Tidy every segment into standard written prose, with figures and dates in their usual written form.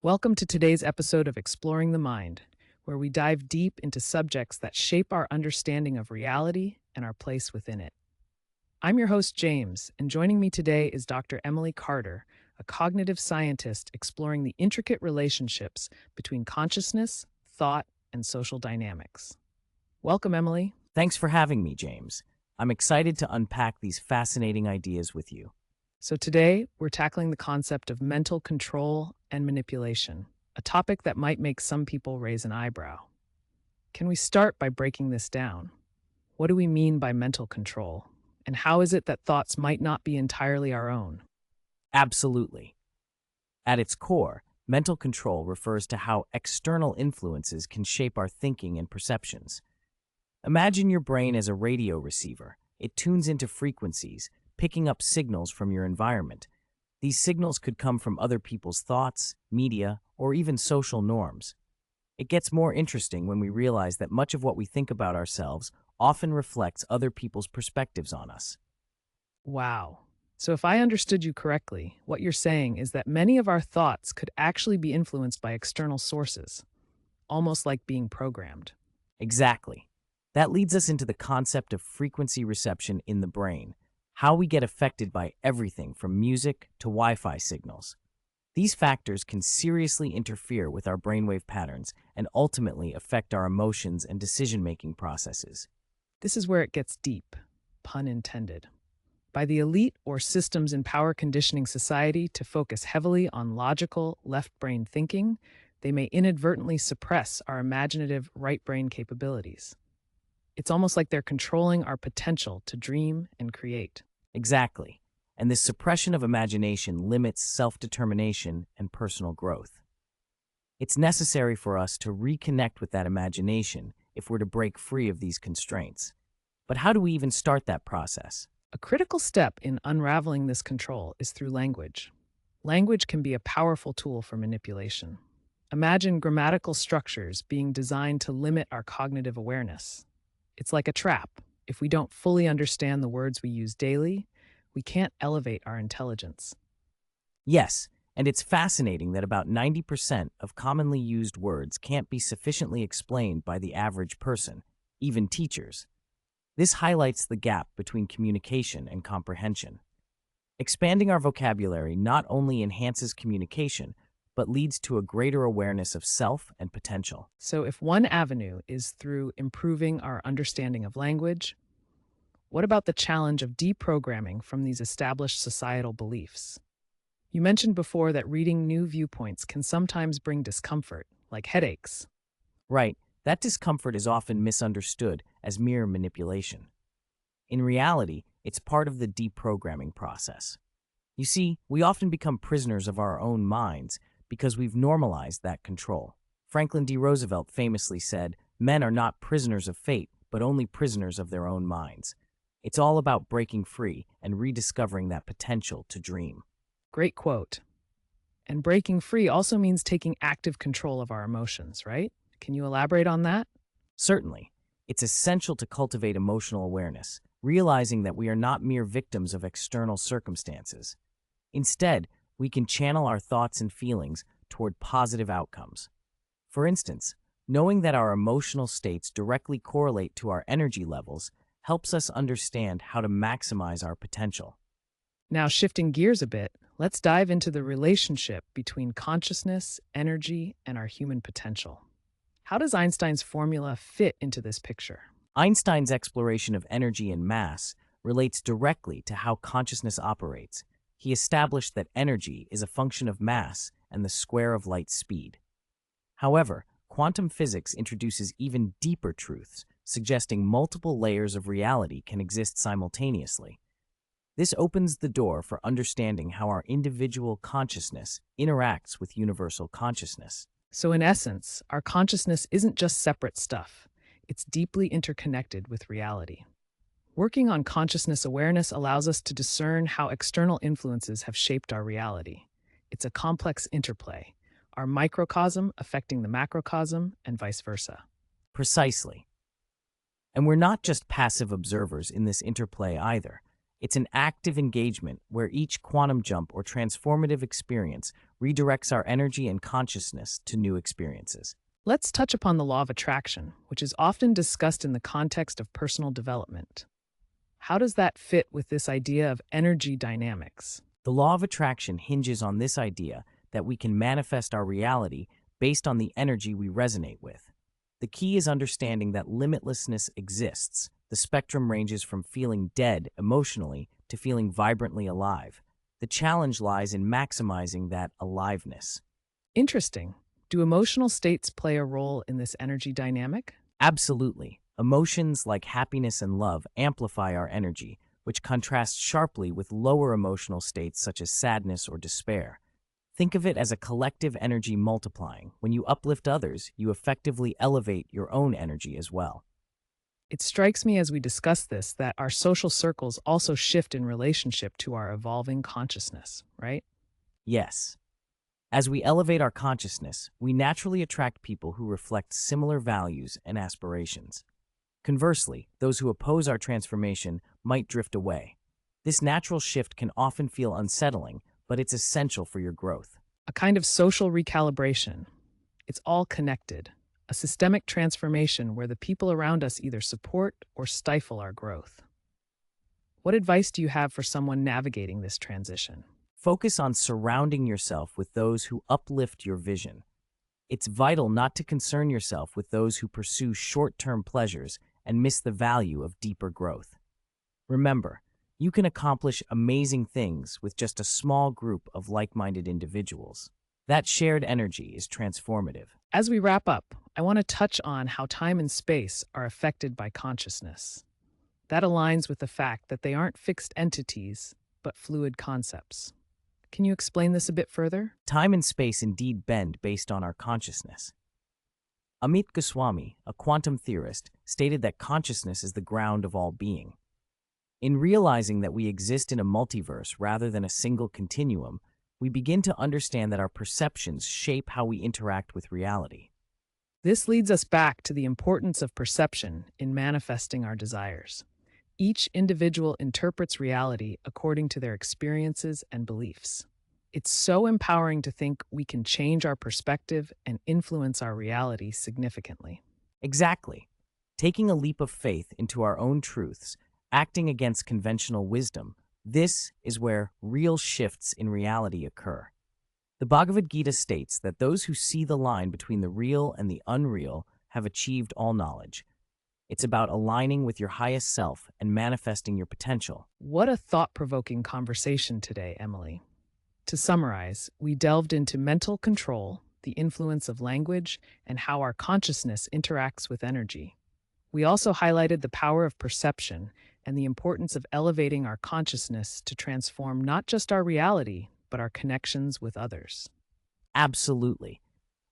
Welcome to today's episode of Exploring the Mind, where we dive deep into subjects that shape our understanding of reality and our place within it. I'm your host, James, and joining me today is Dr. Emily Carter, a cognitive scientist exploring the intricate relationships between consciousness, thought, and social dynamics. Welcome, Emily. Thanks for having me, James. I'm excited to unpack these fascinating ideas with you. So, today we're tackling the concept of mental control and manipulation, a topic that might make some people raise an eyebrow. Can we start by breaking this down? What do we mean by mental control? And how is it that thoughts might not be entirely our own? Absolutely. At its core, mental control refers to how external influences can shape our thinking and perceptions. Imagine your brain as a radio receiver. It tunes into frequencies, picking up signals from your environment. These signals could come from other people's thoughts, media, or even social norms. It gets more interesting when we realize that much of what we think about ourselves often reflects other people's perspectives on us. Wow. So, if I understood you correctly, what you're saying is that many of our thoughts could actually be influenced by external sources, almost like being programmed. Exactly. That leads us into the concept of frequency reception in the brain, how we get affected by everything from music to Wi-Fi signals. These factors can seriously interfere with our brainwave patterns and ultimately affect our emotions and decision-making processes. This is where it gets deep, pun intended. By the elite or systems in power conditioning society to focus heavily on logical left brain thinking, they may inadvertently suppress our imaginative right brain capabilities. It's almost like they're controlling our potential to dream and create. Exactly. And this suppression of imagination limits self-determination and personal growth. It's necessary for us to reconnect with that imagination if we're to break free of these constraints. But how do we even start that process? A critical step in unraveling this control is through language. Language can be a powerful tool for manipulation. Imagine grammatical structures being designed to limit our cognitive awareness. It's like a trap. If we don't fully understand the words we use daily, we can't elevate our intelligence. Yes, and it's fascinating that about 90% of commonly used words can't be sufficiently explained by the average person, even teachers. This highlights the gap between communication and comprehension. Expanding our vocabulary not only enhances communication, but leads to a greater awareness of self and potential. So, if one avenue is through improving our understanding of language, what about the challenge of deprogramming from these established societal beliefs? You mentioned before that reading new viewpoints can sometimes bring discomfort, like headaches. Right, that discomfort is often misunderstood as mere manipulation. In reality, it's part of the deprogramming process. You see, we often become prisoners of our own minds because we've normalized that control. Franklin D. Roosevelt famously said, "Men are not prisoners of fate, but only prisoners of their own minds." It's all about breaking free and rediscovering that potential to dream. Great quote. And breaking free also means taking active control of our emotions, right? Can you elaborate on that? Certainly, it's essential to cultivate emotional awareness, realizing that we are not mere victims of external circumstances. Instead, we can channel our thoughts and feelings toward positive outcomes. For instance, knowing that our emotional states directly correlate to our energy levels helps us understand how to maximize our potential. Now, shifting gears a bit, let's dive into the relationship between consciousness, energy, and our human potential. How does Einstein's formula fit into this picture? Einstein's exploration of energy and mass relates directly to how consciousness operates. He established that energy is a function of mass and the square of light's speed. However, quantum physics introduces even deeper truths, suggesting multiple layers of reality can exist simultaneously. This opens the door for understanding how our individual consciousness interacts with universal consciousness. So, in essence, our consciousness isn't just separate stuff, it's deeply interconnected with reality. Working on consciousness awareness allows us to discern how external influences have shaped our reality. It's a complex interplay, our microcosm affecting the macrocosm and vice versa. Precisely. And we're not just passive observers in this interplay either. It's an active engagement where each quantum jump or transformative experience redirects our energy and consciousness to new experiences. Let's touch upon the law of attraction, which is often discussed in the context of personal development. How does that fit with this idea of energy dynamics? The law of attraction hinges on this idea that we can manifest our reality based on the energy we resonate with. The key is understanding that limitlessness exists. The spectrum ranges from feeling dead emotionally to feeling vibrantly alive. The challenge lies in maximizing that aliveness. Interesting. Do emotional states play a role in this energy dynamic? Absolutely. Emotions like happiness and love amplify our energy, which contrasts sharply with lower emotional states such as sadness or despair. Think of it as a collective energy multiplying. When you uplift others, you effectively elevate your own energy as well. It strikes me as we discuss this that our social circles also shift in relationship to our evolving consciousness, right? Yes. As we elevate our consciousness, we naturally attract people who reflect similar values and aspirations. Conversely, those who oppose our transformation might drift away. This natural shift can often feel unsettling, but it's essential for your growth. A kind of social recalibration. It's all connected. A systemic transformation where the people around us either support or stifle our growth. What advice do you have for someone navigating this transition? Focus on surrounding yourself with those who uplift your vision. It's vital not to concern yourself with those who pursue short-term pleasures and miss the value of deeper growth. Remember, you can accomplish amazing things with just a small group of like-minded individuals. That shared energy is transformative. As we wrap up, I want to touch on how time and space are affected by consciousness. That aligns with the fact that they aren't fixed entities, but fluid concepts. Can you explain this a bit further? Time and space indeed bend based on our consciousness. Amit Goswami, a quantum theorist, stated that consciousness is the ground of all being. In realizing that we exist in a multiverse rather than a single continuum, we begin to understand that our perceptions shape how we interact with reality. This leads us back to the importance of perception in manifesting our desires. Each individual interprets reality according to their experiences and beliefs. It's so empowering to think we can change our perspective and influence our reality significantly. Exactly. Taking a leap of faith into our own truths, acting against conventional wisdom, this is where real shifts in reality occur. The Bhagavad Gita states that those who see the line between the real and the unreal have achieved all knowledge. It's about aligning with your highest self and manifesting your potential. What a thought-provoking conversation today, Emily. To summarize, we delved into mental control, the influence of language, and how our consciousness interacts with energy. We also highlighted the power of perception and the importance of elevating our consciousness to transform not just our reality, but our connections with others. Absolutely.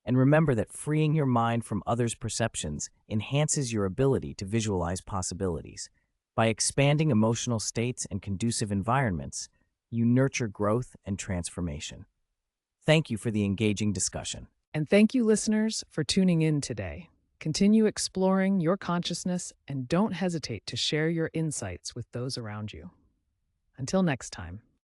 And remember that freeing your mind from others' perceptions enhances your ability to visualize possibilities. By expanding emotional states and conducive environments, you nurture growth and transformation. Thank you for the engaging discussion. And thank you, listeners, for tuning in today. Continue exploring your consciousness and don't hesitate to share your insights with those around you. Until next time.